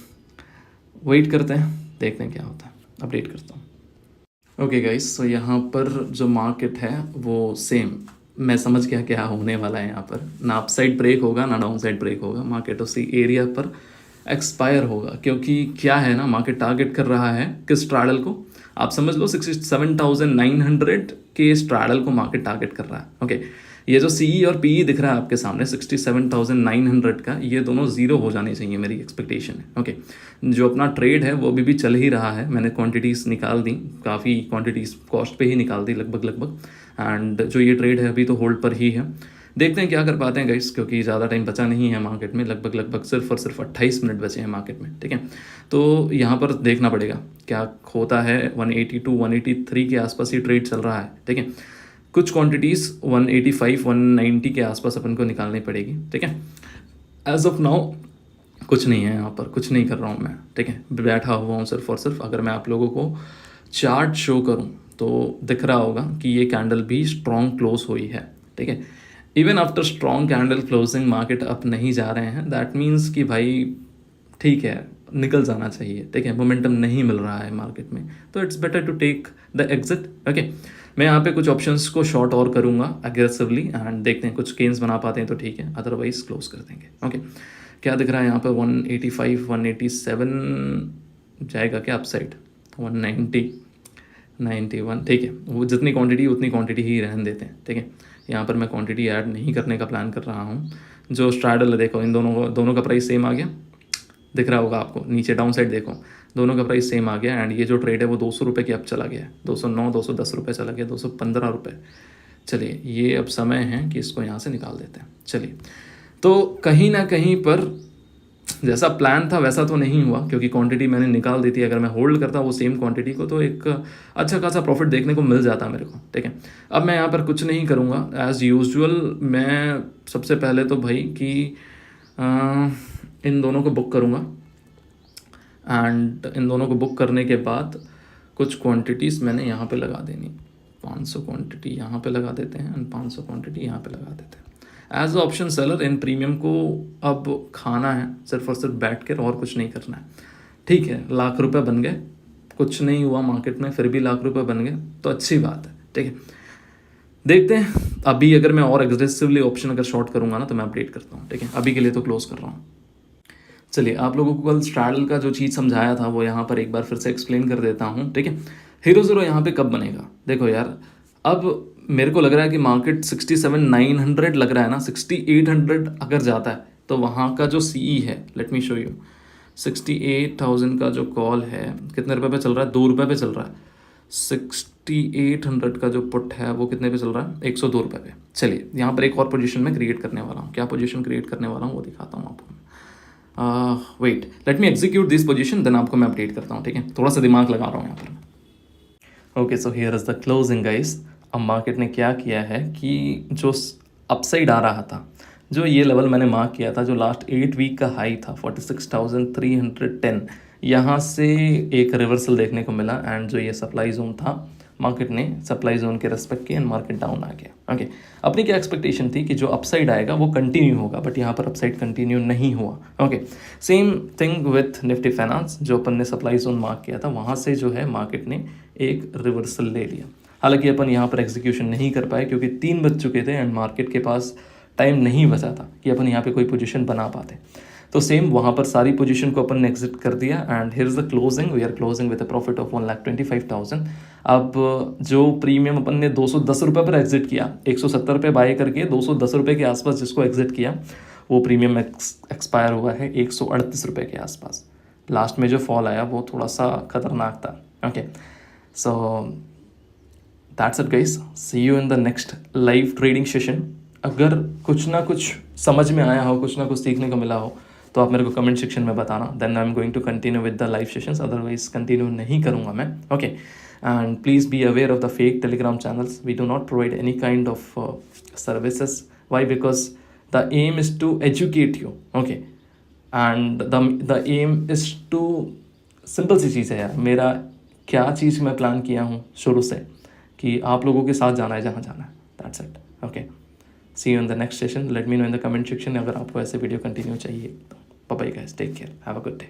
वेट करते हैं, देखते हैं क्या होता है, अपडेट करता हूँ. ओके गाइस, सो यहाँ पर जो मार्केट है वो सेम, मैं समझ गया क्या होने वाला है. यहाँ पर ना अप साइड ब्रेक होगा ना डाउन साइड ब्रेक होगा. मार्केट उसी एरिया पर एक्सपायर होगा. क्योंकि क्या है ना, मार्केट टारगेट कर रहा है किस स्ट्रैडल को, आप समझ लो 67,900 के स्ट्रैडल को मार्केट टारगेट कर रहा है. ओके, ये जो सी और पी दिख रहा है आपके सामने 67,900 का, ये दोनों जीरो हो जाने चाहिए, मेरी एक्सपेक्टेशन है. ओके, जो अपना ट्रेड है वो भी चल ही रहा है. मैंने क्वांटिटीज़ निकाल दी, काफ़ी क्वांटिटीज़ कॉस्ट पे ही निकाल दी लगभग. एंड जो ये ट्रेड है अभी तो होल्ड पर ही है. देखते हैं क्या कर पाते हैं गाइस, क्योंकि ज़्यादा टाइम बचा नहीं है मार्केट में. लगभग सिर्फ और सिर्फ 28 मिनट बचे हैं मार्केट में, ठीक है. तो यहाँ पर देखना पड़ेगा क्या होता है. 182 183 के आसपास ही ट्रेड चल रहा है, ठीक है. कुछ क्वांटिटीज़ 185 190 के आसपास अपन को निकालनी पड़ेगी, ठीक है. एज ऑफ नाउ कुछ नहीं है यहाँ पर, कुछ नहीं कर रहा हूँ मैं, ठीक है. बैठा हुआ हूँ सिर्फ और सिर्फ. अगर मैं आप लोगों को चार्ट शो करूँ तो दिख रहा होगा कि ये कैंडल भी स्ट्रॉन्ग क्लोज हुई है, ठीक है. Even after strong candle closing market up नहीं जा रहे हैं, दैट मीन्स कि भाई ठीक है, निकल जाना चाहिए, ठीक है. मोमेंटम नहीं मिल रहा है मार्केट में, तो it's better to take the exit. Okay, मैं यहाँ पे कुछ ऑप्शंस को शॉर्ट और करूँगा अग्रेसिवली एंड देखते हैं कुछ गेंस बना पाते हैं तो ठीक है, अदरवाइज क्लोज कर देंगे. ओके, क्या दिख रहा है यहाँ पर 185 187 जाएगा क्या अपसाइड, 190 91, ठीक है. वो जितनी क्वांटिटी उतनी क्वांटिटी ही रहने देते हैं, ठीक है. यहाँ पर मैं क्वांटिटी ऐड नहीं करने का प्लान कर रहा हूँ. जो स्ट्रैडल देखो, इन दोनों का प्राइस सेम आ गया, दिख रहा होगा आपको. नीचे डाउन साइड देखो, दोनों का प्राइस सेम आ गया. एंड ये जो ट्रेड है वो 200 रुपये की अब चला गया है. 209 210 रुपये चला गया, 215 रुपये. चलिए, ये अब समय है कि इसको यहाँ से निकाल देते हैं. चलिए, तो कहीं ना कहीं पर जैसा प्लान था वैसा तो नहीं हुआ, क्योंकि क्वांटिटी मैंने निकाल दी थी. अगर मैं होल्ड करता वो सेम क्वांटिटी को तो एक अच्छा खासा प्रॉफिट देखने को मिल जाता मेरे को, ठीक है. अब मैं यहाँ पर कुछ नहीं करूँगा एज़ यूजुअल. मैं सबसे पहले तो भाई कि इन दोनों को बुक करूँगा एंड इन दोनों को बुक करने के बाद कुछ क्वांटिटीज़ मैंने यहाँ पे लगा देनी. 500 क्वांटिटी यहाँ पे लगा देते हैं एंड 500 क्वांटिटी यहाँ पे लगा देते हैं. एज ऑप्शन सेलर इन प्रीमियम को अब खाना है सिर्फ और सिर्फ बैठ कर, और कुछ नहीं करना है, ठीक है. लाख रुपए बन गए, कुछ नहीं हुआ मार्केट में, फिर भी लाख रुपए बन गए तो अच्छी बात है, ठीक है. देखते हैं अभी अगर मैं और एग्रेसिवली ऑप्शन अगर शॉर्ट करूंगा ना तो मैं अपडेट करता हूँ, ठीक है। अभी के लिए तो क्लोज कर रहा हूँ। चलिए, आप लोगों को कल स्ट्रैडल का जो चीज़ समझाया था वो यहाँ पर एक बार फिर से एक्सप्लेन कर देता हूँ, ठीक है। हीरो ज़ीरो यहाँ पे कब बनेगा? देखो यार, अब मेरे को लग रहा है कि मार्केट 67,900 लग रहा है ना, 6800 अगर जाता है तो वहाँ का जो सीई है, लेट मी शो यू, 68,000 का जो कॉल है कितने रुपए पे चल रहा है? 2 रुपये पे चल रहा है। 6800 का जो पुट है वो कितने पे चल रहा है? 102 रुपये पे। चलिए, यहाँ पर एक और पोजीशन में क्रिएट करने वाला हूँ। क्या पोजीशन क्रिएट करने वाला हूँ वो दिखाता हूँ आपको। Wait, let me execute this position, then आपको मैं अपडेट करता हूँ, ठीक है। थोड़ा सा दिमाग लगा रहा हूँ यहाँ पर। Okay, so here is the closing guys. अब मार्केट ने क्या किया है कि जो अपसाइड आ रहा था, जो ये लेवल मैंने मार्क किया था, जो लास्ट 8 वीक का हाई था 46,310, यहाँ से एक रिवर्सल देखने को मिला। एंड जो ये सप्लाई जोन था, मार्केट ने सप्लाई जोन के रेस्पेक्ट किया एंड मार्केट डाउन आ गया। ओके, अपनी क्या एक्सपेक्टेशन थी कि जो अपसाइड आएगा वो कंटिन्यू होगा, बट यहाँ पर अपसाइड कंटिन्यू नहीं हुआ। Okay, same thing with Nifty finance, जो अपन ने सप्लाई जोन मार्क किया था वहाँ से जो है मार्केट ने एक रिवर्सल ले लिया। हालांकि अपन यहाँ पर एग्जीक्यूशन नहीं कर पाए क्योंकि 3 बज चुके थे एंड मार्केट के पास टाइम नहीं बचा था कि अपन यहाँ पे कोई पोजीशन बना पाते। तो सेम वहाँ पर सारी पोजीशन को अपन ने एग्जिट कर दिया and here is the closing. We are closing with a profit of 1,25,000। अब जो प्रीमियम अपन ने 210 रुपये पर एग्जिट किया, 170 रुपये बाय करके 210 रुपये के आसपास जिसको एग्जिट किया, वो प्रीमियम एक्सपायर हुआ है 138 रुपये के आसपास। लास्ट में जो फॉल आया वो थोड़ा सा खतरनाक था। Okay, so that's it guys, see you in the next live trading session. अगर कुछ ना कुछ समझ में आया हो, कुछ ना कुछ सीखने को मिला हो, तो आप मेरे को कमेंट सेक्शन में बताना, then I am going to continue with the live sessions, otherwise continue नहीं करूँगा मैं। Okay, and please be aware of the fake Telegram channels. We do not provide any kind of services. Why? Because the aim is to educate you. Okay, and the aim is to, simple सी चीज़ है यार, मेरा क्या चीज़ मैं plan किया हूँ शुरू से कि आप लोगों के साथ जाना है जहाँ जाना है। That's it. Okay, see you in the next session. Let me know in the comment section अगर आपको ऐसे वीडियो कंटिन्यू चाहिए तो। Bye bye guys, take care, have a good day.